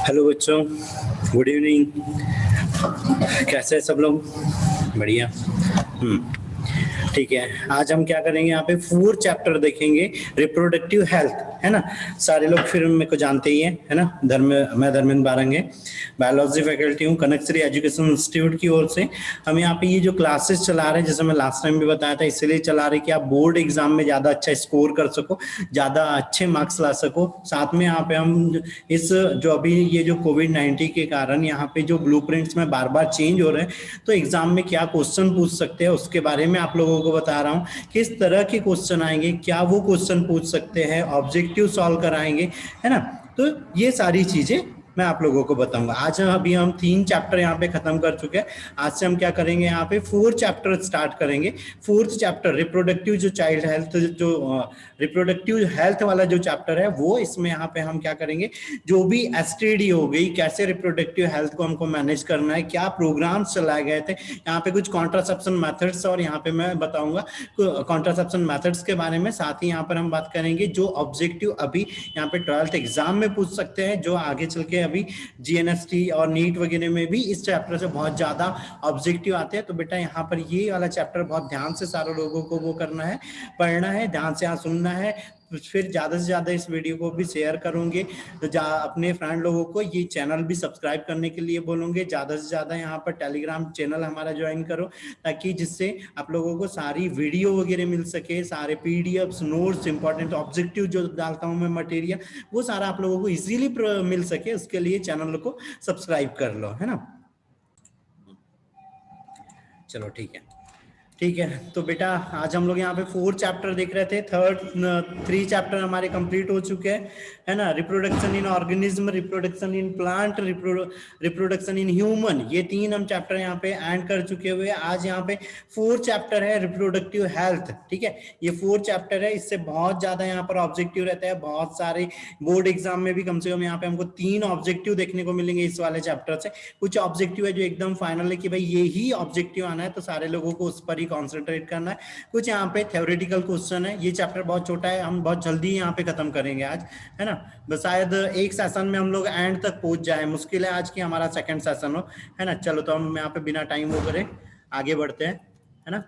Hello बच्चों, good evening. कैसे हैं सब लोग? बढ़िया। ठीक है, आज हम क्या करेंगे, यहाँ पे 4 चैप्टर देखेंगे, रिप्रोडक्टिव हेल्थ, है ना। सारे लोग फिर मेरे को जानते ही है ना। मैं धर्मेंद्र बारंगे, बायोलॉजी फैकल्टी हूँ, कनक श्री एजुकेशन इंस्टीट्यूट की ओर से। हम यहाँ पे ये जो क्लासेस चला रहे हैं, जैसे मैं लास्ट टाइम भी बताया था, इसलिए चला रहे कि आप बोर्ड एग्जाम में ज्यादा अच्छा स्कोर कर सको, ज्यादा अच्छे मार्क्स ला सको। साथ में यहाँ पे हम इस जो अभी ये जो कोविड-19 के कारण यहाँ पे जो ब्लूप्रिंट्स में बार बार चेंज हो रहे हैं, तो एग्जाम में क्या क्वेश्चन पूछ सकते हैं उसके बारे में आप लोगों को बता रहा हूँ। किस तरह के क्वेश्चन आएंगे, क्या वो क्वेश्चन पूछ सकते हैं, ऑब्जेक्टिव सॉल्व कराएंगे, है ना। तो ये सारी चीजें मैं आप लोगों को बताऊंगा। आज अभी हम 3 चैप्टर यहाँ पे खत्म कर चुके हैं। आज से हम क्या करेंगे, यहाँ पे 4 चैप्टर स्टार्ट करेंगे। 4th चैप्टर रिप्रोडक्टिव जो चाइल्ड हेल्थ, जो रिप्रोडक्टिव हेल्थ वाला जो चैप्टर है, वो इसमें यहाँ पे हम क्या करेंगे, जो भी एसटीडी हो गई, कैसे रिप्रोडक्टिव हेल्थ को हमको मैनेज करना है, क्या प्रोग्राम्स चलाए गए थे, यहाँ पे कुछ कॉन्ट्रासेप्शन मेथड्स, और यहाँ पे मैं बताऊंगा कॉन्ट्रासेप्शन मेथड्स के बारे में। साथ ही यहाँ पर हम बात करेंगे जो ऑब्जेक्टिव अभी यहाँ पे 12th एग्जाम में पूछ सकते हैं, जो आगे चल के अभी जीएनएसटी और नीट वगैरह में भी इस चैप्टर से बहुत ज्यादा ऑब्जेक्टिव आते हैं। तो बेटा यहाँ पर ये वाला चैप्टर बहुत ध्यान से सारे लोगों को वो करना है, पढ़ना है, ध्यान से यहाँ सुनना है। फिर ज्यादा से ज्यादा इस वीडियो को भी शेयर करूंगे, तो अपने फ्रेंड लोगों को ये चैनल भी सब्सक्राइब करने के लिए बोलूंगे। ज्यादा से ज्यादा यहाँ पर टेलीग्राम चैनल हमारा ज्वाइन करो, ताकि जिससे आप लोगों को सारी वीडियो वगैरह मिल सके, सारे पीडीएफ्स, नोट्स, इंपॉर्टेंट ऑब्जेक्टिव जो डालता हूँ मैं मटेरियल, वो सारा आप लोगों को इजीली मिल सके, उसके लिए चैनल को सब्सक्राइब कर लो, है ना। चलो ठीक है। तो बेटा आज हम लोग यहाँ पे 4 चैप्टर देख रहे थे। 3 चैप्टर हमारे कंप्लीट हो चुके हैं, है ना। Reproduction in organism, reproduction in plant, reproduction in human, ये 3 हम चैप्टर यहाँ पे एंड कर चुके हुए। आज यहाँ पे 4 चैप्टर है रिप्रोडक्टिव हेल्थ, ठीक है। ये 4 चैप्टर है, इससे बहुत ज्यादा यहाँ पर ऑब्जेक्टिव रहता है। बहुत सारे बोर्ड एग्जाम में भी कम से कम यहाँ पे हमको 3 ऑब्जेक्टिव देखने को मिलेंगे इस वाले चैप्टर से। कुछ ऑब्जेक्टिव है जो एकदम फाइनल है कि भाई ये ही ऑब्जेक्टिव आना है, तो सारे लोगों को उस पर ही कॉन्सेंट्रेट करना है। कुछ यहाँ पे थ्योरेटिकल क्वेश्चन है। ये चैप्टर बहुत छोटा है, हम बहुत जल्दी यहाँ पे खत्म करेंगे आज, है ना। बस शायद एक सेशन में हम लोग एंड तक पहुंच जाए, मुश्किल है आज की हमारा सेकंड सेशन हो, है ना। चलो तो हम यहाँ पे बिना टाइम वो करें आगे बढ़ते हैं, है ना।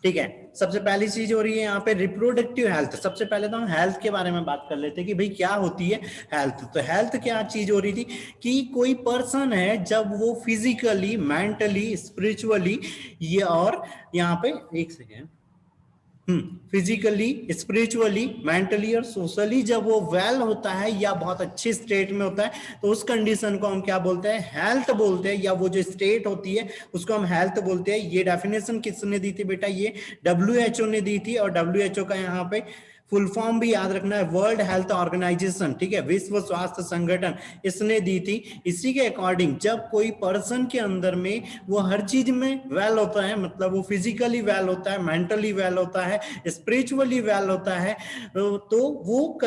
ठीक है, सबसे पहली चीज हो रही है यहाँ पे रिप्रोडक्टिव हेल्थ। सबसे पहले तो हम हेल्थ के बारे में बात कर लेते हैं कि भाई क्या होती है हेल्थ। तो हेल्थ क्या चीज हो रही थी कि कोई पर्सन है जब वो फिजिकली, मेंटली, स्पिरिचुअली, ये और यहाँ पे एक सेकेंड, फिजिकली, स्पिरिचुअली, मेंटली और सोशली जब वो वेल होता है या बहुत अच्छी स्टेट में होता है, तो उस कंडीशन को हम क्या बोलते हैं, हेल्थ बोलते हैं। या वो जो स्टेट होती है उसको हम हेल्थ बोलते हैं। ये डेफिनेशन किसने दी थी बेटा, ये WHO ने दी थी। और WHO का यहाँ पे फुल फॉर्म भी याद रखना है, वर्ल्ड हेल्थ ऑर्गेनाइजेशन, ठीक है, विश्व स्वास्थ्य संगठन, इसने दी थी। इसी के अकॉर्डिंग जब कोई पर्सन के अंदर में वो हर चीज में वेल होता है, मतलब वो फिजिकली वेल होता है, मेंटली वेल होता है, स्पिरिचुअली वेल होता है, तो वो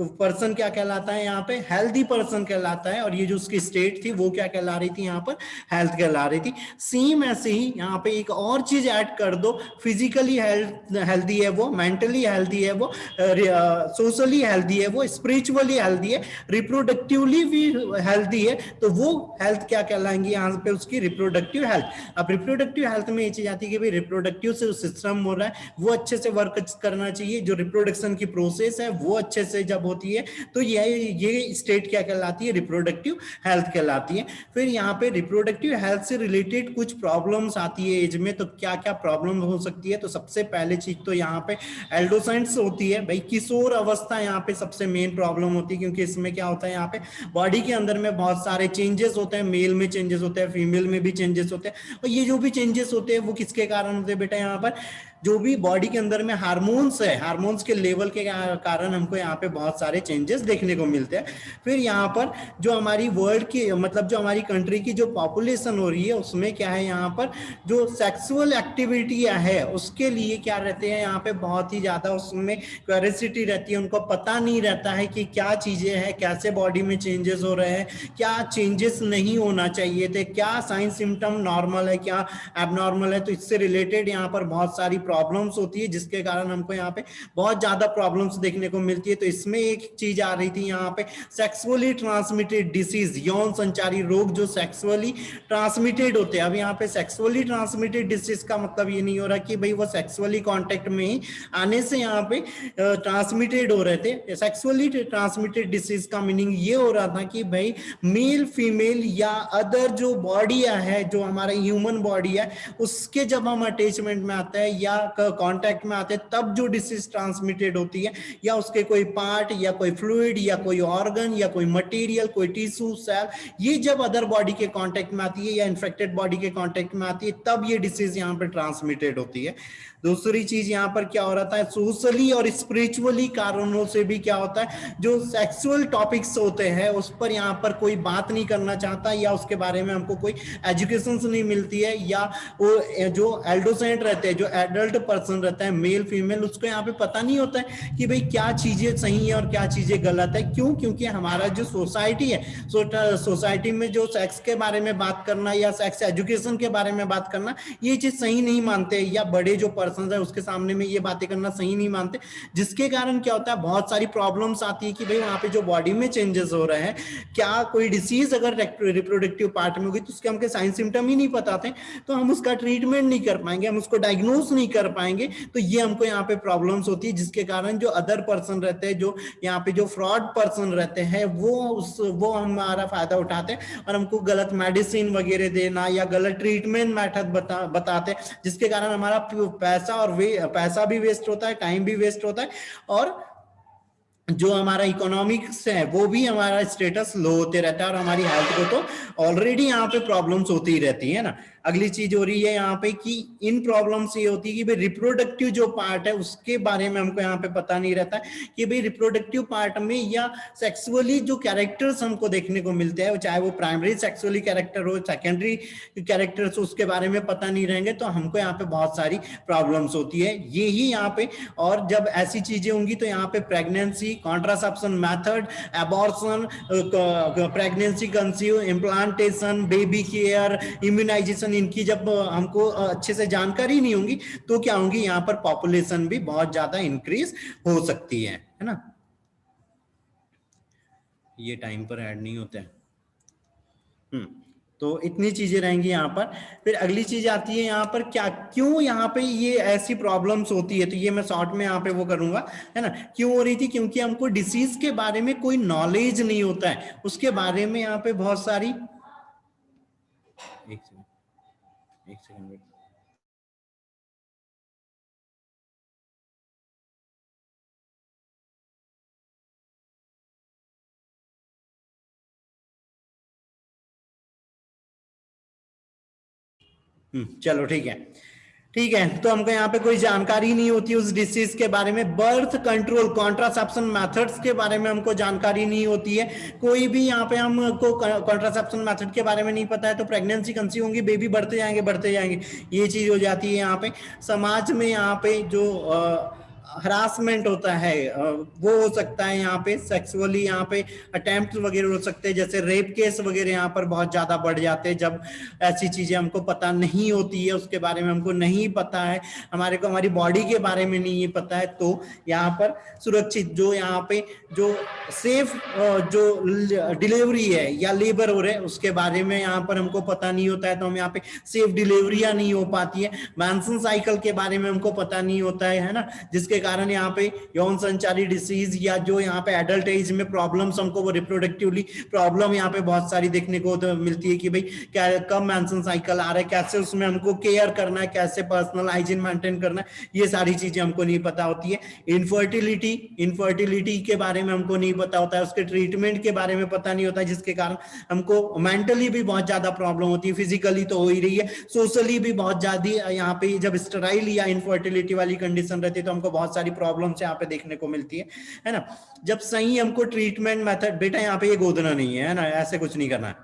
पर्सन क्या कहलाता है, यहाँ पे हेल्दी पर्सन कहलाता है। और ये जो उसकी स्टेट थी वो क्या कहला रही थी, यहाँ पर हेल्थ कहला रही थी। सेम ऐसे ही यहाँ पे एक और चीज ऐड कर दो, फिजिकली हेल्दी है वो, मेंटली हेल्दी है वो, सोशली हेल्दी है वो, स्पिरिचुअली हेल्दी है, रिप्रोडक्टिवली भी हेल्दी है, तो वो हेल्थ क्या कहलाएंगी यहाँ पे, उसकी रिप्रोडक्टिव हेल्थ। अब रिप्रोडक्टिव हेल्थ में ये चीज आती है कि भाई रिप्रोडक्टिव से सिस्टम हो रहा है वो अच्छे से वर्क करना चाहिए, जो रिप्रोडक्शन की प्रोसेस है वो अच्छे से जब होती है, तो ये स्टेट क्या कहलाती है, रिप्रोडक्टिव हेल्थ कहलाती है। फिर यहाँ पे रिप्रोडक्टिव हेल्थ से रिलेटेड कुछ प्रॉब्लम्स आती है एज में, तो क्या क्या प्रॉब्लम हो सकती है। तो सबसे पहले चीज तो यहाँ पे एल्डोसेंट्स होती है भाई, किशोर अवस्था यहाँ पे सबसे मेन प्रॉब्लम होती है, क्योंकि इसमें क्या होता है, यहाँ पे बॉडी के अंदर में बहुत सारे चेंजेस होते हैं, मेल में चेंजेस होते हैं, फीमेल में भी चेंजेस होते हैं। और ये जो भी चेंजेस होते हैं वो किसके कारण होते हैं बेटा, यहाँ पर जो भी बॉडी के अंदर में हार्मोन्स है, हार्मोन्स के लेवल के कारण हमको यहाँ पे बहुत सारे चेंजेस देखने को मिलते हैं। फिर यहाँ पर जो हमारी वर्ल्ड की, मतलब जो हमारी कंट्री की जो पॉपुलेशन हो रही है, उसमें क्या है, यहाँ पर जो सेक्सुअल एक्टिविटी है उसके लिए क्या रहते हैं, यहाँ पे बहुत ही ज्यादा उसमें क्यूरियोसिटी रहती है। उनको पता नहीं रहता है कि क्या चीजें हैं, कैसे बॉडी में चेंजेस हो रहे हैं, क्या चेंजेस नहीं होना चाहिए थे, क्या साइन सिम्टम नॉर्मल है, क्या एबनॉर्मल है। तो इससे रिलेटेड यहाँ पर बहुत सारी प्रॉब्लम्स होती है, जिसके कारण हमको यहाँ पे बहुत ज्यादा प्रॉब्लम्स देखने को मिलती है। तो इसमें एक चीज आ रही थी यहाँ पे, सेक्सुअली ट्रांसमिटेड डिसीज, यौन संचारी रोग जो सेक्सुअली ट्रांसमिटेड होते हैं। अब यहाँ पे सेक्सुअली ट्रांसमिटेड डिसीज का मतलब ये नहीं हो रहा कि भाई वो सेक्सुअली कांटेक्ट में ही आने से यहाँ पे ट्रांसमिटेड हो रहे थे। सेक्सुअली ट्रांसमिटेड डिसीज का मीनिंग ये हो रहा था कि भाई मेल फीमेल या अदर जो बॉडी है, जो हमारा ह्यूमन बॉडी है, उसके जब हम अटैचमेंट में आते हैं या कांटेक्ट में आते हैं तब जो डिसीज ट्रांसमिटेड होती है, या उसके कोई पार्ट या कोई फ्लूइड या कोई ऑर्गन या कोई मटेरियल, कोई टिश्यू सेल, ये जब अदर बॉडी के कांटेक्ट में आती है या इन्फेक्टेड बॉडी के कांटेक्ट में आती है तब ये डिसीज यहाँ पे ट्रांसमिटेड होती है। दूसरी चीज यहाँ पर क्या हो रहा था, सोशली और स्पिरिचुअली कारणों से भी क्या होता है, जो सेक्सुअल टॉपिक्स होते हैं उस पर यहाँ पर कोई बात नहीं करना चाहता, या उसके बारे में हमको कोई एजुकेशन नहीं मिलती है, या वो जो एल्डोसेंट रहते हैं, जो एडल्ट पर्सन रहता है, मेल फीमेल, उसको यहाँ पे पता नहीं होता है कि भाई क्या चीजें सही है और क्या चीजें गलत है। क्यों? क्योंकि हमारा जो सोसाइटी है, सोसाइटी में जो सेक्स के बारे में बात करना या सेक्स एजुकेशन के बारे में बात करना, ये चीज सही नहीं मानते, या बड़े जो पर्सन है उसके सामने में ये बातें करना सही नहीं मानते, जिसके कारण क्या होता है, बहुत सारी प्रॉब्लम्स आती है कि भाई वहां पे जो बॉडी में चेंजेस हो रहे हैं, क्या कोई डिसीज अगर रिप्रोडक्टिव पार्ट में होगी तो उसके हमके साइन सिम्टम ही नहीं पता थे, तो हम उसका ट्रीटमेंट नहीं कर पाएंगे, हम उसको डायग्नोज नहीं कर पाएंगे, तो ये हमको यहाँ पे प्रॉब्लम्स होती है, जिसके कारण जो अदर पर्सन रहते हैं, जो यहाँ पे जो फ्रॉड पर्सन रहते हैं, वो हमारा फायदा उठाते हैं और हमको गलत मेडिसिन वगैरह देना या गलत ट्रीटमेंट मेथड बताते हैं, जिसके कारण हमारा पैसा और पैसा भी वेस्ट होता है, टाइम भी वेस्ट होता है, और जो हमारा इकोनॉमिक्स है वो भी हमारा स्टेटस लो होते रहता है, और हमारी हेल्थ को तो ऑलरेडी यहाँ पे प्रॉब्लम्स होती ही रहती है ना। अगली चीज हो रही है यहाँ पे कि इन प्रॉब्लम्स ये होती है कि भाई रिप्रोडक्टिव जो पार्ट है उसके बारे में हमको यहाँ पे पता नहीं रहता है कि भाई रिप्रोडक्टिव पार्ट में या सेक्सुअली जो कैरेक्टर्स हमको देखने को मिलते हैं, चाहे वो प्राइमरी सेक्सुअली कैरेक्टर हो, सेकेंडरी कैरेक्टर्स, उसके बारे में पता नहीं रहेंगे तो हमको यहाँ पे बहुत सारी प्रॉब्लम्स होती है। यही यहाँ पे, और जब ऐसी चीजें होंगी तो यहाँ पे pregnancy, contraception method, abortion, pregnancy conceive, implantation, baby care, immunization, इनकी जब हमको अच्छे से जानकारी नहीं होंगी तो क्या होंगी, यहाँ पर पॉपुलेशन भी बहुत ज्यादा इंक्रीज हो सकती है ना। ये टाइम पर ऐड नहीं होता है। तो इतनी चीजें रहेंगी यहाँ पर। फिर अगली चीज आती है यहाँ पर, क्या क्यों यहाँ पे ये ऐसी प्रॉब्लम्स होती है, तो ये मैं शॉर्ट में यहाँ पे वो करूंगा, है ना। क्यों हो रही थी? क्योंकि हमको डिसीज के बारे में कोई नॉलेज नहीं होता है, उसके बारे में यहाँ पे बहुत सारी, एक सेकंड वेट, चलो ठीक है, ठीक है। तो हमको यहाँ पे कोई जानकारी नहीं होती उस डिसीज के बारे में। बर्थ कंट्रोल, कॉन्ट्रासेप्शन मेथड्स के बारे में हमको जानकारी नहीं होती है, कोई भी यहाँ पे हमको कॉन्ट्रासेप्शन मेथड के बारे में नहीं पता है, तो प्रेगनेंसी कंसीव होंगी, बेबी बढ़ते जाएंगे, ये चीज हो जाती है। यहाँ पे समाज में यहाँ पे जो हरासमेंट होता है वो हो सकता है, यहाँ पे सेक्सुअली यहाँ पे अटेम्प्ट वगैरह हो सकते हैं, जैसे रेप केस वगैरह यहाँ पर बहुत ज्यादा बढ़ जाते हैं जब ऐसी चीजें हमको पता नहीं होती है, उसके बारे में हमको नहीं पता है, हमारी बॉडी के बारे में नहीं पता है। तो यहाँ पर सुरक्षित जो यहाँ पे जो सेफ जो डिलीवरी है या लेबर हो रहे हैं उसके बारे में यहाँ पर हमको पता नहीं होता है, तो हम यहाँ पे सेफ डिलीवरियां नहीं हो पाती है। मेंस्ट्रुअल साइकिल के बारे में हमको पता नहीं होता है ना, जिसके कारण यहाँ पे यौन संचारी डिसीज या जो यहाँ पे एडल्ट एज में प्रॉब्लम्स हमको वो रिप्रोडक्टिवली प्रॉब्लम यहाँ पे बहुत सारी देखने को तो मिलती है कि भाई क्या कब मेंस्ट्रुअल साइकिल आ रहा है, कैसे उसमें हमको केयर करना है, कैसे पर्सनल हाइजीन मेंटेन करना है, ये सारी चीजें हमको नहीं पता होती है। इनफर्टिलिटी के बारे में हमको नहीं पता होता है, उसके ट्रीटमेंट के बारे में पता नहीं होता है, जिसके कारण हमको मेंटली भी बहुत ज्यादा प्रॉब्लम होती है, फिजिकली तो हो ही रही है, सोशली भी बहुत ज्यादा यहाँ पे जब स्टेराइल या इनफर्टिलिटी वाली कंडीशन रहती है तो हमको बहुत सारी प्रॉब्लम्स यहाँ पे देखने को मिलती है ना। जब सही हमको ट्रीटमेंट मेथड, बेटा यहाँ पे ये गोदना नहीं है ना, ऐसे कुछ नहीं करना है,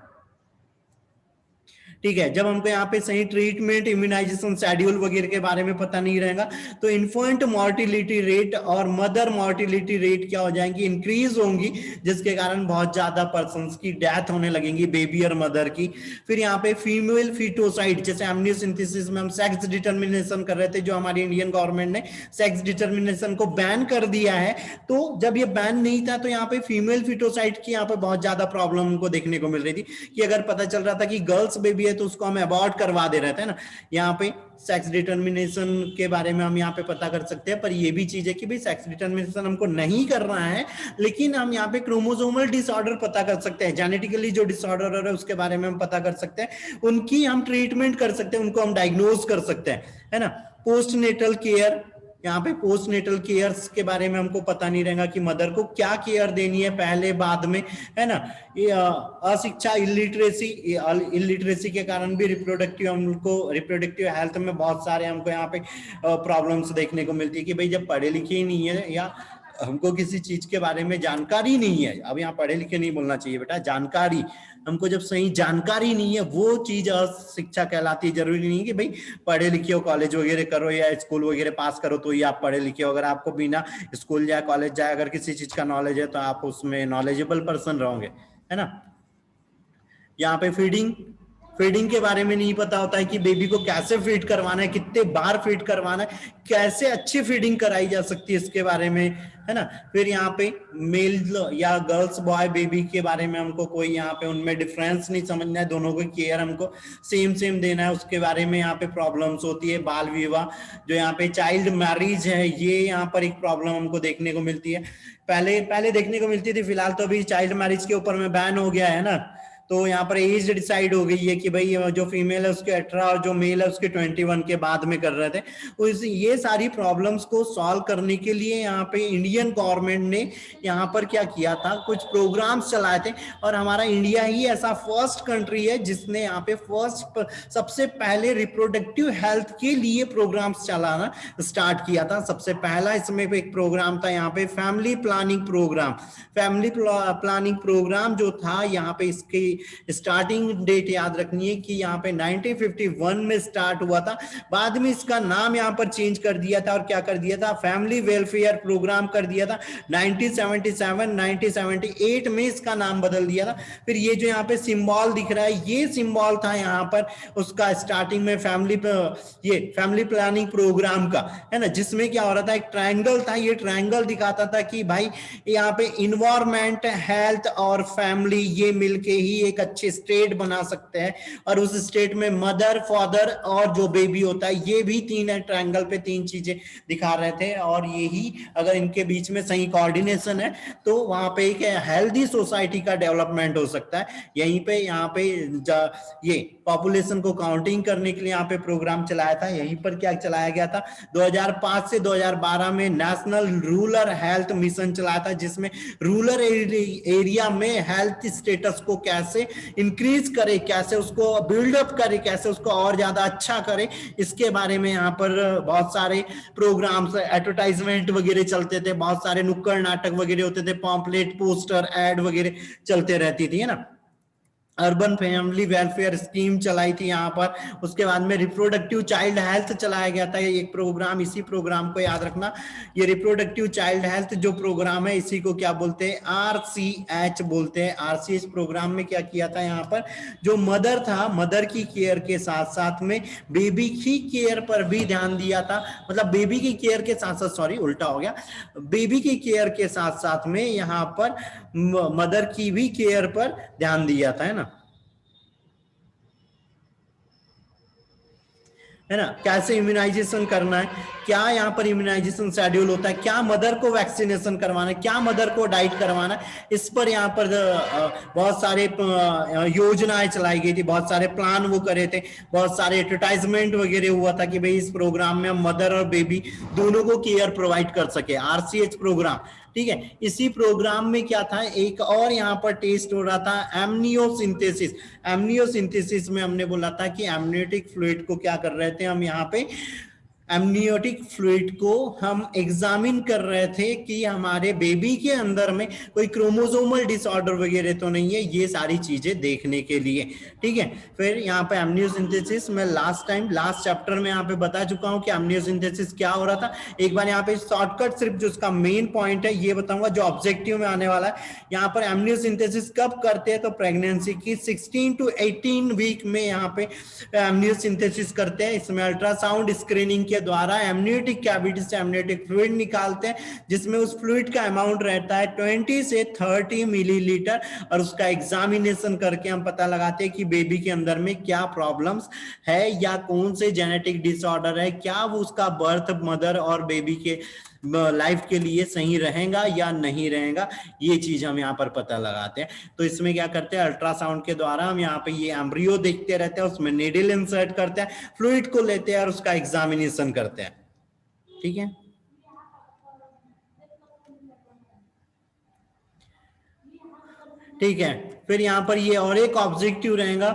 ठीक है। जब हमको यहाँ पे सही ट्रीटमेंट, इम्यूनाइजेशन शेड्यूल वगैरह के बारे में पता नहीं रहेगा तो इन्फेंट मोर्टिलिटी रेट और मदर मोर्टिलिटी रेट क्या हो जाएंगी, इंक्रीज होंगी, जिसके कारण बहुत ज्यादा पर्सन की डेथ होने लगेंगी, बेबी और मदर की। फिर यहाँ पे फीमेल फीटोसाइड, जैसे एमनियोसिंथेसिस में हम सेक्स डिटर्मिनेशन कर रहे थे, जो हमारी इंडियन गवर्नमेंट ने सेक्स डिटर्मिनेशन को बैन कर दिया है, तो जब ये बैन नहीं था तो यहाँ पे फीमेल फीटोसाइड की यहाँ पे बहुत ज्यादा प्रॉब्लम हमको देखने को मिल रही थी, कि अगर पता चल रहा था कि गर्ल्स बेबी है तो उसको हम अबॉर्ट करवा दे रहे थे ना। यहाँ पे सेक्स डिटर्मिनेशन के बारे में हम यहाँ पे पता कर सकते हैं, पर ये भी चीज है कि भाई सेक्स डिटर्मिनेशन हमको नहीं करना है, लेकिन हम यहाँ पे क्रोमोसोमल डिसऑर्डर पता कर सकते हैं, जेनेटिकली जो डिसऑर्डर है उसके बारे में हम पता कर सकते हैं, उनकी हम ट्रीटमेंट कर सकते हैं, उनको हम डायग्नोज कर सकते हैं, है ना। पोस्टनेटल केयर, यहाँ पे पोस्टनेटल केयर के बारे में हमको पता नहीं रहेगा कि मदर को क्या केयर देनी है पहले बाद में, है ना। ये अशिक्षा, इलिटरेसी के कारण भी रिप्रोडक्टिव हेल्थ में बहुत सारे हमको यहाँ पे प्रॉब्लम्स देखने को मिलती है, कि भाई जब पढ़े लिखे ही नहीं है या हमको किसी चीज के बारे में जानकारी नहीं है, अब यहाँ पढ़े लिखे नहीं बोलना चाहिए बेटा, जानकारी, हमको जब सही जानकारी नहीं है वो चीज शिक्षा कहलाती है। जरूरी नहीं है कि भाई पढ़े लिखे हो, कॉलेज वगैरह करो या स्कूल वगैरह पास करो तो ही आप पढ़े लिखे हो। अगर आपको बिना स्कूल या कॉलेज जाए अगर किसी चीज का नॉलेज है तो आप उसमें नॉलेजेबल पर्सन रहोगे, है ना। यहाँ पे फीडिंग के बारे में नहीं पता होता है कि बेबी को कैसे फीड करवाना है, कितने बार फीड करवाना है, कैसे अच्छी फीडिंग कराई जा सकती है, इसके बारे में, है ना। फिर यहाँ पे मेल या गर्ल्स बॉय बेबी के बारे में हमको कोई यहाँ पे उनमें डिफरेंस नहीं समझना है, दोनों को केयर हमको सेम देना है, उसके बारे में यहाँ पे प्रॉब्लम्स होती है। बाल विवाह, जो यहाँ पे चाइल्ड मैरिज है, ये यहाँ पर एक प्रॉब्लम हमको देखने को मिलती है, पहले देखने को मिलती थी, फिलहाल तो अभी चाइल्ड मैरिज के ऊपर में बैन हो गया है ना। तो यहाँ पर एज डिसाइड हो गई है कि भाई जो फीमेल है उसके 18 और जो मेल है उसके 21 के बाद में कर रहे थे। तो ये सारी प्रॉब्लम्स को सॉल्व करने के लिए यहाँ पे इंडियन गवर्नमेंट ने यहाँ पर क्या किया था, कुछ प्रोग्राम्स चलाए थे, और हमारा इंडिया ही ऐसा फर्स्ट कंट्री है जिसने यहाँ पे सबसे पहले रिप्रोडक्टिव हेल्थ के लिए प्रोग्राम्स चलाना स्टार्ट किया था। सबसे पहला इसमें एक प्रोग्राम था यहाँ पे फैमिली प्लानिंग प्रोग्राम जो था यहाँ पे, इसकी स्टार्टिंग डेट याद रखनी है कि यहाँ पे 1951 में स्टार्ट हुआ था, बाद में इसका नाम यहाँ पर चेंज कर दिया था और क्या कर दिया था, फैमिली वेलफेयर प्रोग्राम कर दिया था। 1978 में इसका नाम बदल दिया था। फिर ये जो यहाँ पे सिंबल दिख रहा है, ये सिंबल था यहाँ पर उसका स्टार्टिंग में फैमिली प्लानिंग प्रोग्राम का, है ना, जिसमें क्या हो रहा था, एक ट्रायंगल था, ये ट्रायंगल दिखाता था कि भाई यहाँ पे इन्वायरमेंट, हेल्थ और फैमिली ये मिलके ही एक अच्छे स्टेट बना सकते हैं, और उस स्टेट में मदर, फादर और जो बेबी होता है, ये भी तीन है, ट्रायंगल पे तीन चीजें दिखा रहे थे, और यही अगर इनके बीच में सही कोऑर्डिनेशन है तो वहां पे एक हेल्दी सोसाइटी का डेवलपमेंट हो सकता है। यहीं पे यहाँ पे ये पॉपुलेशन को काउंटिंग करने के लिए यहाँ पे प्रोग्राम चलाया था। यहीं पर क्या चलाया गया था, 2005 से 2012 में नेशनल रूरल हेल्थ मिशन चलाया था, जिसमें रूरल एरिया में हेल्थ स्टेटस को कैसे इंक्रीज करे, कैसे उसको बिल्डअप करे, कैसे उसको और ज्यादा अच्छा करे, इसके बारे में यहाँ पर बहुत सारे प्रोग्राम्स, एडवर्टाइजमेंट वगैरह चलते थे, बहुत सारे नुक्कड़ नाटक वगैरह होते थे, पॉम्पलेट, पोस्टर, एड वगैरह चलते रहती थी, है ना। अर्बन फैमिली वेलफेयर स्कीम चलाई थी यहाँ पर। उसके बाद में रिप्रोडक्टिव चाइल्ड हेल्थ चलाया गया था, एक प्रोग्राम, इसी प्रोग्राम को याद रखना, ये रिप्रोडक्टिव चाइल्ड हेल्थ जो प्रोग्राम है इसी को क्या बोलते हैं, RCH बोलते हैं। RCH प्रोग्राम में क्या किया था, यहाँ पर जो मदर था, मदर की केयर के साथ साथ में बेबी की केयर पर भी ध्यान दिया था, मतलब बेबी की केयर के साथ साथ, सॉरी उल्टा हो गया, बेबी की केयर के साथ साथ में यहाँ पर मदर की भी केयर पर ध्यान दिया था, है ना, है ना। कैसे इम्यूनाइजेशन करना है, क्या यहाँ पर इम्यूनाइजेशन शेड्यूल होता है, क्या मदर को वैक्सीनेशन करवाना है, क्या मदर को डाइट करवाना है, इस पर यहाँ पर बहुत सारे योजनाएं चलाई गई थी, बहुत सारे प्लान वो करे थे, बहुत सारे एडवर्टाइजमेंट वगैरह हुआ था कि भाई इस प्रोग्राम में मदर और बेबी दोनों को केयर प्रोवाइड कर सके, RCH प्रोग्राम, ठीक है। इसी प्रोग्राम में क्या था, एक और यहाँ पर टेस्ट हो रहा था, एमनियोसिंथेसिस में हमने बोला था कि एमनियोटिक फ्लूइड को क्या कर रहे थे हम यहाँ पे एमनियोटिक फ्लूइड को हम एग्जामिन कर रहे थे कि हमारे बेबी के अंदर में कोई क्रोमोसोमल डिसऑर्डर वगैरह तो नहीं है, ये सारी चीजें देखने के लिए। ठीक है, फिर यहाँ पे एमनियोसिंथेसिस मैं लास्ट चैप्टर में यहाँ पे बता चुका हूँ कि एमनियोसिंथेसिस क्या हो रहा था। एक बार यहाँ पे शॉर्टकट सिर्फ जो उसका मेन पॉइंट है ये बताऊंगा जो ऑब्जेक्टिव में आने वाला है। यहाँ पर एमनियोसिंथेसिस कब करते हैं, तो प्रेगनेंसी की 16 to 18 वीक में यहाँ पे एमनियोसिंथेसिस करते हैं। इसमें अल्ट्रासाउंड स्क्रीनिंग के द्वारा एमनियोटिक कैविटी से एमनियोटिक फ्लूइड निकालते हैं, जिसमें उस फ्लूइड का अमाउंट रहता है 20 से 30 मिलीलीटर, और उसका एग्जामिनेशन करके हम पता लगाते हैं कि बेबी के अंदर में क्या प्रॉब्लम्स है या कौन से जेनेटिक डिसऑर्डर है, क्या वो उसका बर्थ मदर और बेबी के लाइफ के लिए सही रहेगा या नहीं रहेगा, ये चीज हम यहाँ पर पता लगाते हैं। तो इसमें क्या करते हैं, अल्ट्रासाउंड के द्वारा हम यहाँ पे ये एम्ब्रियो देखते रहते हैं, उसमें नीडल इंसर्ट करते हैं, फ्लूइड को लेते हैं और उसका एग्जामिनेशन करते हैं। ठीक है, ठीक है। फिर यहाँ पर ये और एक ऑब्जेक्टिव रहेगा,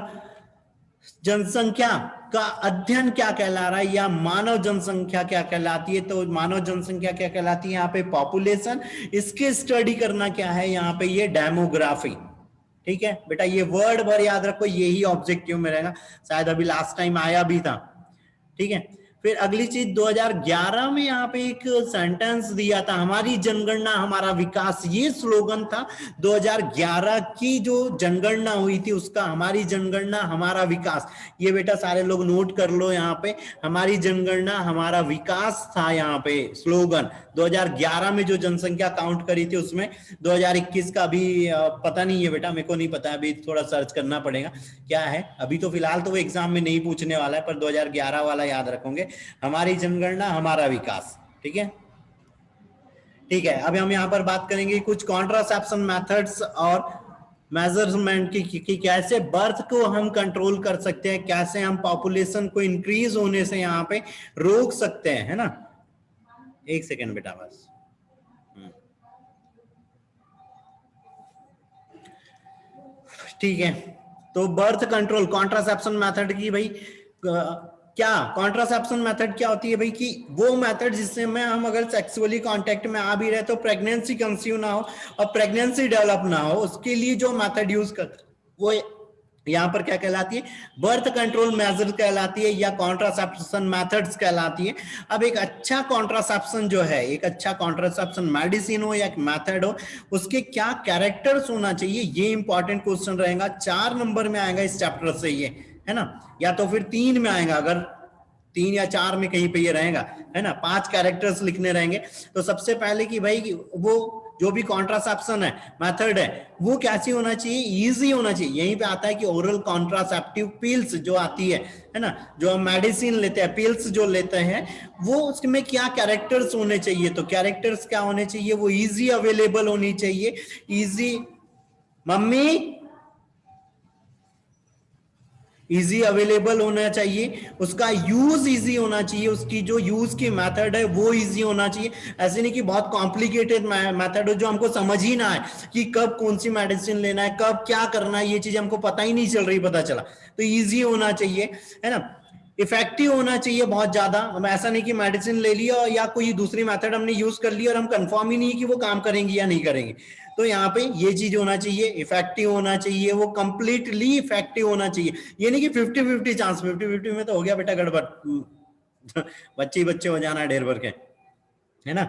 जनसंख्या का अध्ययन क्या कहला रहा है या मानव जनसंख्या क्या कहलाती है। तो मानव जनसंख्या क्या कहलाती है यहाँ पे, पॉपुलेशन। इसके स्टडी करना क्या है यहाँ पे, ये डेमोग्राफी। ठीक है बेटा, ये वर्ड भर याद रखो, यही ऑब्जेक्टिव में रहेगा, शायद अभी लास्ट टाइम आया भी था। ठीक है, फिर अगली चीज 2011 में यहाँ पे एक सेंटेंस दिया था, हमारी जनगणना हमारा विकास, ये स्लोगन था 2011 की जो जनगणना हुई थी उसका, हमारी जनगणना हमारा विकास। ये बेटा सारे लोग नोट कर लो, यहाँ पे हमारी जनगणना हमारा विकास था यहाँ पे स्लोगन। 2011 में जो जनसंख्या काउंट करी थी उसमें 2021 का अभी पता नहीं है बेटा, मेरे को नहीं पता, अभी थोड़ा सर्च करना पड़ेगा क्या है। अभी तो फिलहाल तो वो एग्जाम में नहीं पूछने वाला है, पर 2011 वाला याद रखोगे, हमारी जनगणना हमारा विकास। ठीक है, ठीक है। अब हम यहाँ पर बात करेंगे कुछ कॉन्ट्रासेप्शन मेथड्स और मेजरमेंट की कैसे बर्थ को हम कंट्रोल कर सकते हैं, कैसे हम पॉपुलेशन को इंक्रीज होने से यहाँ पे रोक सकते हैं, है ना। एक सेकेंड बेटा बस। ठीक है, तो बर्थ कंट्रोल कॉन्ट्रासेप्शन मेथड की भाई क्या कॉन्ट्रासेप्शन मेथड क्या होती है भाई, कि वो मेथड जिससे में हम अगर सेक्सुअली कांटेक्ट में आ भी रहे तो प्रेगनेंसी कंसीव ना हो और प्रेगनेंसी डेवलप ना हो, उसके लिए जो मेथड यूज करते वो यहाँ पर क्या कहलाती है, बर्थ कंट्रोल मेजर कहलाती है या कॉन्ट्रासेप्शन मेथड्स कहलाती है। अब एक अच्छा कॉन्ट्रासेप्शन जो है, एक अच्छा कॉन्ट्रासेप्शन मेडिसिन हो या एक मेथड हो, उसके क्या कैरेक्टर्स होना चाहिए, ये इंपॉर्टेंट क्वेश्चन रहेगा। 4 नंबर में आएगा इस चैप्टर से ये, है ना, या तो फिर 3 में आएगा, अगर 3 या 4 में कहीं पे ये रहेगा, है ना। 5 कैरेक्टर्स लिखने रहेंगे। तो सबसे पहले कि भाई वो जो भी कॉन्ट्रासेप्शन है मेथड है वो कैसी होना चाहिए, इजी होना चाहिए। यहीं पे आता है कि ओरल कॉन्ट्रासेप्टिव पिल्स जो आती है ना, जो हम मेडिसिन लेते हैं, पिल्स जो लेते हैं, वो उसमें क्या कैरेक्टर्स होने चाहिए। तो कैरेक्टर्स क्या होने चाहिए, वो इजी अवेलेबल होनी चाहिए, इजी मम्मी इजी अवेलेबल होना चाहिए, उसका यूज इजी होना चाहिए, उसकी जो यूज की मेथड है वो इजी होना चाहिए। ऐसे नहीं कि बहुत कॉम्प्लिकेटेड मेथड हो जो हमको समझ ही ना आए कि कब कौन सी मेडिसिन लेना है, कब क्या करना है, ये चीज हमको पता ही नहीं चल रही, पता चला। तो इजी होना चाहिए, है ना। इफेक्टिव होना चाहिए बहुत ज्यादा, हम ऐसा नहीं कि मेडिसिन ले लिया या कोई दूसरी मेथड हमने यूज कर ली और हम कंफर्म ही नहीं कि वो काम करेंगी या नहीं करेंगे। तो यहाँ पे ये चीज होना चाहिए, इफेक्टिव होना चाहिए, वो कंप्लीटली इफेक्टिव होना चाहिए। ये नहीं कि 50-50 चांस, 50-50 में तो हो गया बेटा गड़बड़ बच्चे ही बच्चे हो जाना ढेर भर के, है ना।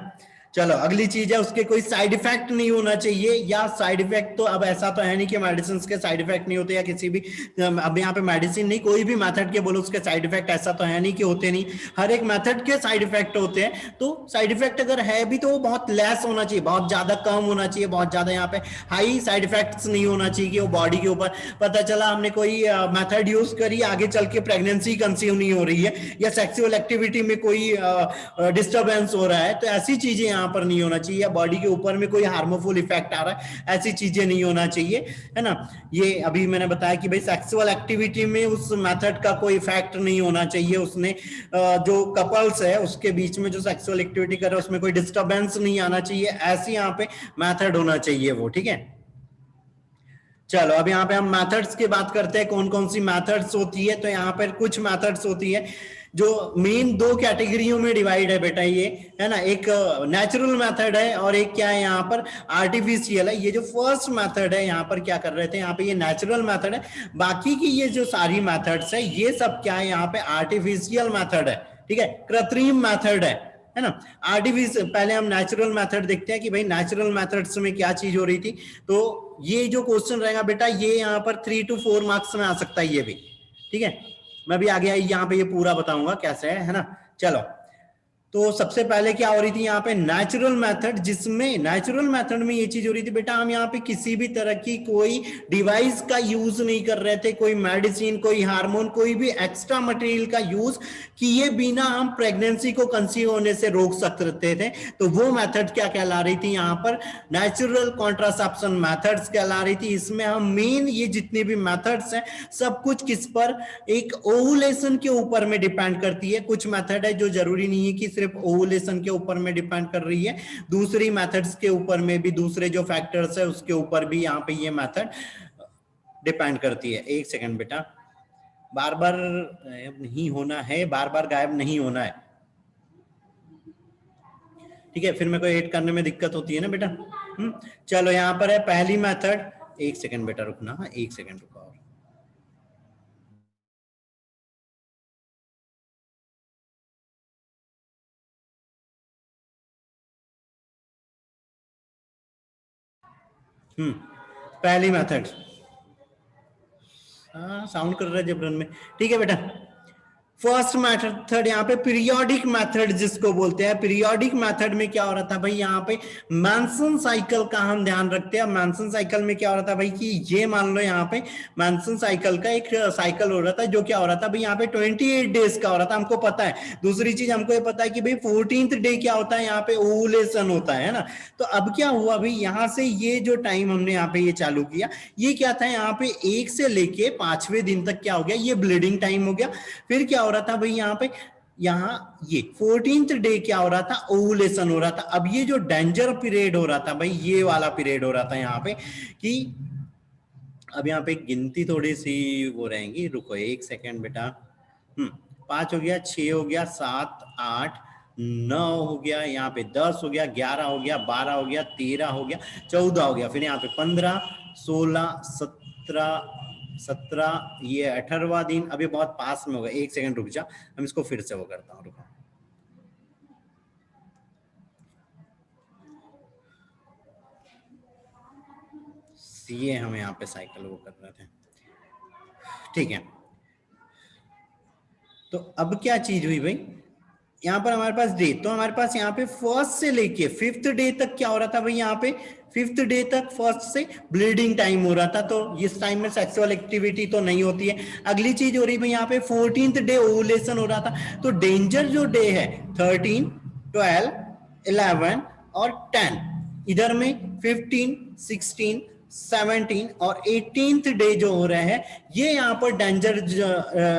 चलो अगली चीज है, उसके कोई साइड इफेक्ट नहीं होना चाहिए, या साइड इफेक्ट तो अब ऐसा तो है नहीं कि मेडिसिन के साइड इफेक्ट नहीं होते, या किसी भी अब यहाँ पे मेडिसिन नहीं कोई भी मेथड के बोलो उसके साइड इफेक्ट, ऐसा तो है नहीं कि होते नहीं, हर एक मेथड के साइड इफेक्ट होते हैं। तो साइड इफेक्ट अगर है भी तो वो बहुत लेस होना चाहिए, बहुत ज्यादा कम होना चाहिए, बहुत ज्यादा यहाँ पे हाई साइड इफेक्ट्स नहीं होना चाहिए कि वो बॉडी के ऊपर पता चला हमने कोई मेथड यूज करी, आगे चल के प्रेगनेंसी कंसीव नहीं हो रही है या सेक्सुअल एक्टिविटी में कोई डिस्टर्बेंस हो रहा है, तो ऐसी चीजें यहाँ पर नहीं होना चाहिए, या बॉडी के ऊपर में कोई हार्मफुल इफेक्ट आ रहा है, ऐसी चीजें नहीं होना चाहिए, है ना। ये अभी मैंने बताया कि भाई सेक्सुअल एक्टिविटी में उस मेथड का कोई इफेक्ट नहीं होना चाहिए, उसने जो कपल्स है उसके बीच में जो सेक्सुअल एक्टिविटी कर रहे हैं उसमें कोई डिस्टर्बेंस नहीं आना चाहिए, ऐसी यहाँ पे मेथड होना चाहिए वो, ठीक है। चलो अब यहाँ पे हम मेथड्स की बात करते हैं, कौन कौन सी मेथड्स होती है। तो यहाँ पर कुछ मेथड्स होती है जो मेन दो कैटेगरियों में डिवाइड है बेटा, ये है ना, एक नेचुरल मेथड है और एक क्या है यहाँ पर आर्टिफिशियल है। ये जो फर्स्ट मेथड है यहाँ पर क्या कर रहे थे, यहाँ पे ये नेचुरल मेथड है, बाकी की ये जो सारी मेथड्स है ये सब क्या है यहाँ पे आर्टिफिशियल मेथड है, ठीक है, कृत्रिम मेथड है ना। आर्टिफिशियल, पहले हम नेचुरल मेथड देखते हैं कि भाई नेचुरल मेथड्स में क्या चीज हो रही थी। तो ये जो क्वेश्चन रहेगा बेटा ये यहाँ पर 3 to 4 मार्क्स में आ सकता है ये भी, ठीक है। मैं भी आगे यहाँ पे ये पूरा बताऊंगा कैसे है ना। चलो तो सबसे पहले क्या हो रही थी यहाँ पे नेचुरल मेथड, जिसमें नेचुरल मेथड में ये चीज हो रही थी बेटा, हम यहाँ पे किसी भी तरह की कोई डिवाइस का यूज नहीं कर रहे थे, कोई मेडिसिन, कोई हार्मोन, कोई भी एक्स्ट्रा मटेरियल का यूज किए बिना हम प्रेगनेंसी को कंसीव होने से रोक सकते थे। तो वो मेथड क्या कहला रही थी यहाँ पर, नेचुरल कॉन्ट्रासेप्शन मेथड्स कहला रही थी। इसमें हम मेन ये जितने भी मेथड्स हैं सब कुछ किस पर, एक ओवुलेशन के ऊपर में डिपेंड करती है। कुछ मेथड है जो जरूरी नहीं है कि सिर्फ ओवुलेशन के ऊपर में डिपेंड कर रही है, दूसरी मेथड्स के ऊपर में भी, दूसरे जो फैक्टर्स है उसके ऊपर भी यहाँ पे ये मेथड डिपेंड करती है। एक सेकंड बेटा, बार बार गायब नहीं होना है, बार बार गायब नहीं होना है, ठीक है, फिर मेरे को एड करने में दिक्कत होती है ना बेटा। चलो यहाँ पर है पहली मेथड, एक सेकंड बेटा रुकना, एक सेकंड रुको और पहली मेथड, हाँ साउंड कर रहा है जबरन में, ठीक है बेटा। फर्स्ट मेथड यहाँ पे पीरियोडिक मेथड जिसको बोलते हैं। पीरियोडिक मेथड में क्या हो रहा था भाई, यहाँ पे मैनसन साइकिल का हम ध्यान रखते हैं। मैनसन साइकिल में क्या हो रहा था भाई कि ये मान लो यहाँ पे मैनसन साइकिल का एक साइकिल हो रहा था, जो क्या हो रहा था भाई यहाँ पे 28 डेज का हो रहा था, हमको पता है। दूसरी चीज हमको ये पता है कि भाई 14th डे क्या होता है, यहाँ पे ओवुलेशन होता है ना। तो अब क्या हुआ भाई, यहाँ से ये जो टाइम हमने यहाँ पे ये चालू किया, ये क्या था यहाँ पे 1 से लेके 5वें दिन तक क्या हो गया, ये ब्लीडिंग टाइम हो गया। फिर क्या हो रहा था भाई यहाँ पे, यहाँ ये 14th डे क्या हो रहा था, ओवुलेशन हो रहा था। अब ये जो डेंजर पीरियड हो रहा था भाई, ये वाला पीरियड हो रहा था यहाँ पे कि अब यहाँ पे गिनती थोड़ी सी वो रहेंगी, रुको एक सेकेंड बेटा। 5 हो गया, 6 हो गया, 7 8 9 हो गया, यहाँ पे 10 हो गया, 11 हो गया, 12 हो गया, 13 हो गया, 14 हो गया, फिर यहाँ पे 15 16 17 ये 18वां दिन। अभी बहुत पास में होगा, एक सेकंड रुक जा, हम इसको फिर से वो करता हूँ, रुको। ये हम यहाँ पे साइकिल वो कर रहे थे, ठीक है। तो अब क्या चीज हुई भाई, यहाँ पर हमारे पास डे, तो हमारे पास यहाँ पे फर्स्ट से लेके 5th डे तक क्या हो रहा था भाई, यहाँ पे 5th डे तक फर्स्ट से ब्लीडिंग टाइम हो रहा था। तो इस टाइम में सेक्सुअल एक्टिविटी तो नहीं होती है। अगली चीज हो रही है यहाँ पे 14th डे ओवुलेशन हो रहा था। तो डेंजर जो डे है 13 12 11 और 10, इधर में 15 16 17 और 18th डे जो हो रहे हैं, ये यहाँ पर डेंजर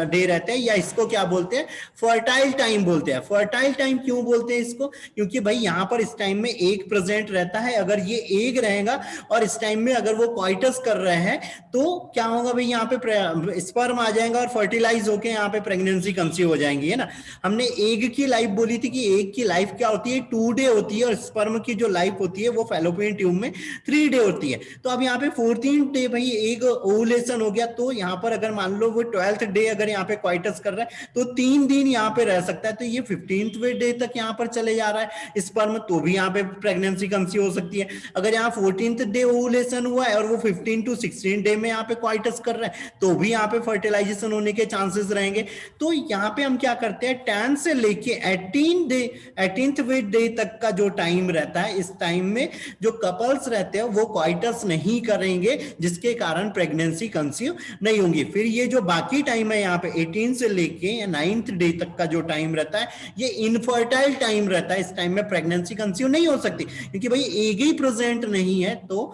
डे रहते हैं, या इसको क्या बोलते हैं, फर्टाइल टाइम बोलते हैं। फर्टाइल टाइम क्यों बोलते हैं इसको, क्योंकि भाई यहाँ पर इस टाइम में एग प्रेजेंट रहता है। अगर ये एग रहेगा और इस टाइम में अगर वो क्वाइटस कर रहे हैं तो क्या होगा भाई, यहाँ पे स्पर्म आ जाएगा और फर्टिलाइज होके यहाँ पे प्रेगनेंसी कंसीव हो जाएंगी, है ना। हमने एग की लाइफ बोली थी कि एग की लाइफ क्या होती है, 2 डे होती है, और स्पर्म की जो लाइफ होती है वो फैलोपियन ट्यूब में 3 डे होती है। तो अब यहाँ पे 14th डे भाई एक ओवुलेशन हो गया। तो यहाँ पर अगर मान लो वो 12th डे अगर यहाँ पे क्वाइटस कर रहा है तो 3 दिन यहाँ पे रह सकता है। तो ये 15th डे तक यहाँ पर चले जा रहा है स्पर्म, तो भी यहाँ पे प्रेगनेंसी कंसीव हो सकती है। अगर यहाँ 14th डे ओवुलेशन हुआ है और वो 15 to 16 डे में यहाँ पे क्वाइटस कर रहा है तो भी यहाँ पे फर्टिलाइजेशन होने के चांसेस रहेंगे। तो यहाँ पे हम क्या करते हैं, 10 से लेके 18th डे तक का जो टाइम रहता है, इस टाइम में जो कपल्स रहते हैं वो क्वाइटस नहीं करेंगे, जिसके कारण प्रेगनेंसी कंसीव नहीं होंगी। फिर ये जो बाकी टाइम है यहाँ पे 18 से लेके 9th डे तक का जो टाइम रहता है, ये इनफर्टाइल टाइम रहता है। इस टाइम में प्रेगनेंसी कंसीव नहीं हो सकती, क्योंकि भाई एग ही प्रेजेंट नहीं है, तो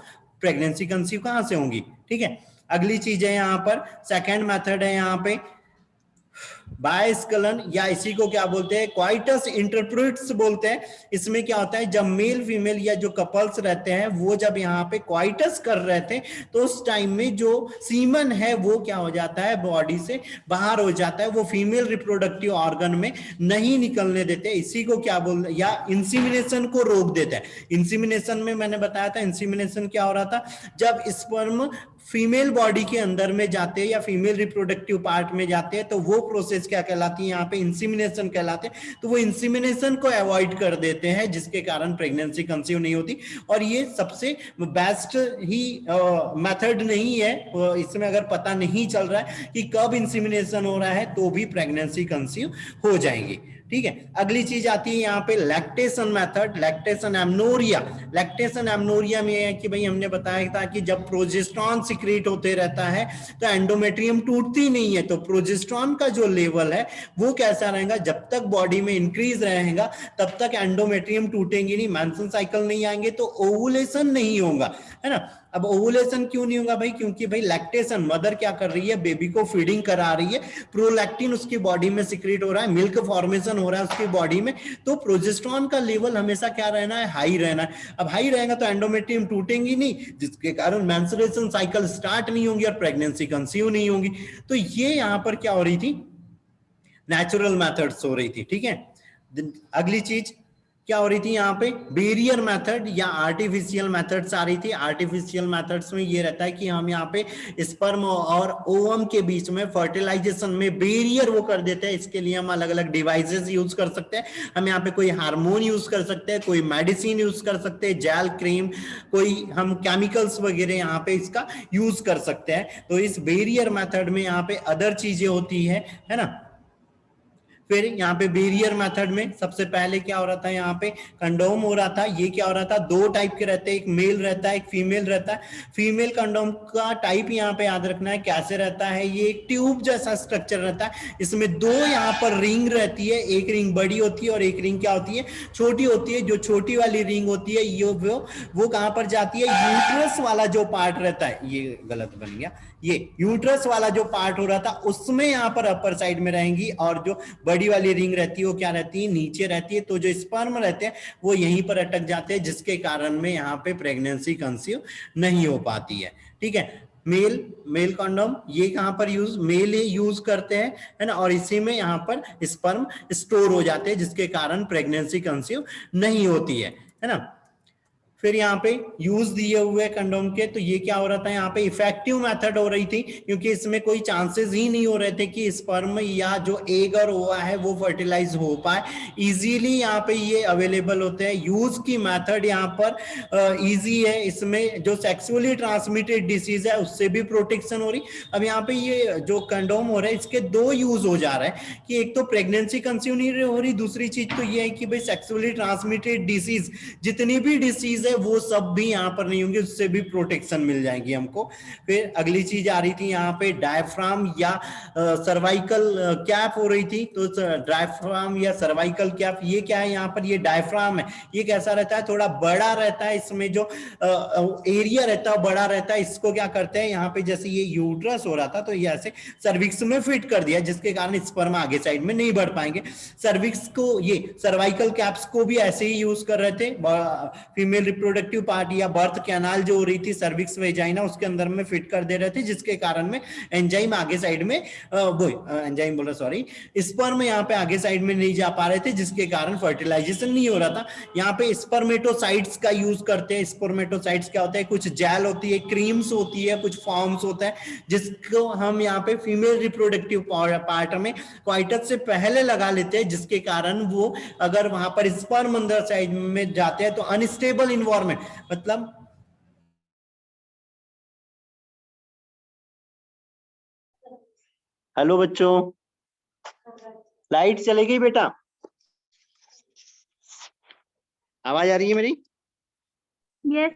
प्रेगनेंसी कंसीव कहां से होंगी, ठीक है। अगली चीज है यहाँ पर सेकेंड मेथड है यहाँ पे बायस्कलन या इसी को क्या बोलते हैं, क्वाइटस इंटरप्रेट्स बोलते हैं। इसमें क्या होता है, जब मेल फीमेल या जो कपल्स रहते हैं वो जब यहाँ पे क्वाइटस कर रहे थे तो उस टाइम में जो सीमन है वो क्या हो जाता है, बॉडी से बाहर हो जाता है, वो फीमेल रिप्रोडक्टिव ऑर्गन में नहीं निकलने देते। इसी को क्या बोल, या इंसीमिनेशन को रोक देता है। इंसीमिनेशन में मैंने बताया था, इंसीमिनेशन क्या हो रहा था, जब स्पर्म फीमेल बॉडी के अंदर में जाते हैं या फीमेल रिप्रोडक्टिव पार्ट में जाते हैं तो वो प्रोसेस क्या कहलाती है, यहाँ पे इंसीमिनेशन कहलाते हैं। तो वो इंसीमिनेशन को अवॉइड कर देते हैं जिसके कारण प्रेगनेंसी कंसीव नहीं होती। और ये सबसे बेस्ट ही मेथड नहीं है, इसमें अगर पता नहीं चल रहा है कि कब इंसीमिनेशन हो रहा है तो भी प्रेगनेंसी कंसीव हो जाएंगी। ठीक है, अगली चीज आती है यहाँ पे lactation method, lactation amenorrhoea. Lactation amenorrhoea में है कि भाई हमने बताया था कि जब प्रोजेस्टेरॉन सिक्रीट होते रहता है तो एंडोमेट्रियम टूटती नहीं है, तो प्रोजेस्टेरॉन का जो लेवल है वो कैसा रहेगा, जब तक बॉडी में इंक्रीज रहेगा तब तक एंडोमेट्रियम टूटेंगे नहीं, मेंस्ट्रुअल साइकिल नहीं आएंगे तो ओवुलेशन नहीं होगा, है ना। अब ओवुलेशन क्यों नहीं होगा भाई, क्योंकि भाई लैक्टेशन, मदर क्या कर रही है, बेबी को फीडिंग करा रही है, प्रोलैक्टिन उसकी बॉडी में सिक्रीट हो रहा है, मिल्क फॉर्मेशन हो रहा है उसकी बॉडी में, तो प्रोजेस्टेरॉन का लेवल हमेशा क्या रहना है, हाई रहना है। अब हाई रहेगा तो एंडोमेट्रियम टूटेंगी नहीं, जिसके कारण मेंस्ट्रुएशन साइकिल स्टार्ट नहीं होंगी और प्रेगनेंसी कंसीव नहीं होंगी। तो ये यहां पर क्या हो रही थी, नेचुरल मेथड्स हो रही थी। ठीक है, अगली चीज क्या हो रही थी यहाँ पे, बैरियर मेथड या आर्टिफिशियल मेथड्स आ रही थी। आर्टिफिशियल मेथड्स में ये रहता है कि हम यहाँ पे स्पर्म और ओवम के बीच में फर्टिलाइजेशन में बैरियर वो कर देते हैं। इसके लिए हम अलग अलग डिवाइसेस यूज कर सकते हैं, हम यहाँ पे कोई हार्मोन यूज कर सकते हैं, कोई मेडिसिन यूज कर सकते हैं, जेल, क्रीम, कोई हम केमिकल्स वगैरह यहाँ पे इसका यूज कर सकते हैं। तो इस बैरियर मेथड में यहाँ पे अदर चीजें होती है ना। फिर यहाँ पे बैरियर मेथड में सबसे पहले क्या हो रहा था, यहाँ पे कंडोम हो रहा था। ये क्या हो रहा था, दो टाइप के रहते हैं, एक मेल रहता है, एक फीमेल रहता है। फीमेल कंडोम का टाइप यहाँ पे याद रखना है कैसे रहता है, ये एक ट्यूब जैसा स्ट्रक्चर रहता है, इसमें दो यहाँ पर रिंग रहती है, एक रिंग बड़ी होती है और एक रिंग क्या होती है, छोटी होती है। जो छोटी वाली रिंग होती है ये वो कहाँ पर जाती है, यूट्रस वाला जो पार्ट रहता है, ये गलत बन गया, ये यूट्रस वाला जो पार्ट हो रहा था उसमें यहाँ पर अपर साइड में रहेंगी, और जो बड़ी वाली रिंग रहती है वो क्या रहती है, नीचे रहती है। तो जो स्पर्म रहते हैं वो यहीं पर अटक जाते हैं, जिसके कारण में यहाँ पे प्रेगनेंसी कंसीव नहीं हो पाती है। ठीक है, मेल कंडोम ये कहां पर मेल यूज करते हैं, है ना, और इसी में यहाँ पर स्पर्म स्टोर हो जाते हैं, जिसके कारण प्रेगनेंसी कंसीव नहीं होती है ना। फिर यहाँ पे यूज दिए हुए कंडोम के, तो ये क्या हो रहा था, यहाँ पे इफेक्टिव मेथड हो रही थी, क्योंकि इसमें कोई चांसेस ही नहीं हो रहे थे कि स्पर्म या जो एग और ओवा है वो फर्टिलाइज हो पाए। इजीली यहाँ पे ये अवेलेबल होते हैं। यूज की मेथड यहाँ पर इजी है, इसमें जो सेक्सुअली ट्रांसमिटेड डिसीज है उससे भी प्रोटेक्शन हो रही। अब यहाँ पे ये जो कंडोम हो रहा है इसके दो यूज हो जा रहा है, कि एक तो प्रेगनेंसी कंसीव नहीं हो रही, दूसरी चीज तो ये है कि भाई सेक्सुअली ट्रांसमिटेड डिसीज, जितनी भी डिसीज वो सब भी यहाँ पर नहीं होंगे, उससे भी प्रोटेक्शन मिल जाएगी हमको। फिर अगली चीज आ रही थी यहाँ पे डायफ्राम या सर्वाइकल कैप हो रही थी। तो डायफ्राम या सर्वाइकल कैप ये क्या है, यहाँ पर ये डायफ्राम है, ये कैसा रहता है, थोड़ा बड़ा रहता है, इसमें जो एरिया रहता है बड़ा रहता है। इसको क्या करते हैं, यहाँ पे जैसे ये यूट्रस हो रहा था तो ये ऐसे सर्विक्स में फिट कर दिया, जिसके कारण स्पर्म आगे साइड में नहीं बढ़ पाएंगे। सर्विक्स को, ये सर्वाइकल कैप्स को भी ऐसे ही यूज कर रहे थे, फीमेल रिप्रोडक्टिव पार्ट या बर्थ कैनाल जो हो रही थी, सर्विक्स वेजाइना, उसके अंदर में फिट कर दे रहे थे, जिसके कारण में एंजाइम आगे साइड में एंजाइम बोल रहा, सॉरी, स्पर्म यहाँ पे आगे साइड में नहीं जा पा रहे थे, जिसके कारण फर्टिलाइजेशन नहीं हो रहा था। यहाँ पे स्पर्मेटोसाइट्स का यूज करते हैं। स्पर्मेटोसाइट्स क्या होता है, कुछ जेल होती है, क्रीम्स होती है, कुछ फॉर्म्स होता है, जिसको हम यहाँ पे फीमेल रिप्रोडक्टिव पार्ट में क्वाइटस से पहले लगा लेते हैं, जिसके कारण वो अगर वहां पर स्पर्म अंदर साइड में जाते हैं तो अनस्टेबल इन्वायरमेंट, मतलब हेलो बच्चों, लाइट चली गई बेटा, आवाज आ रही है मेरी? यस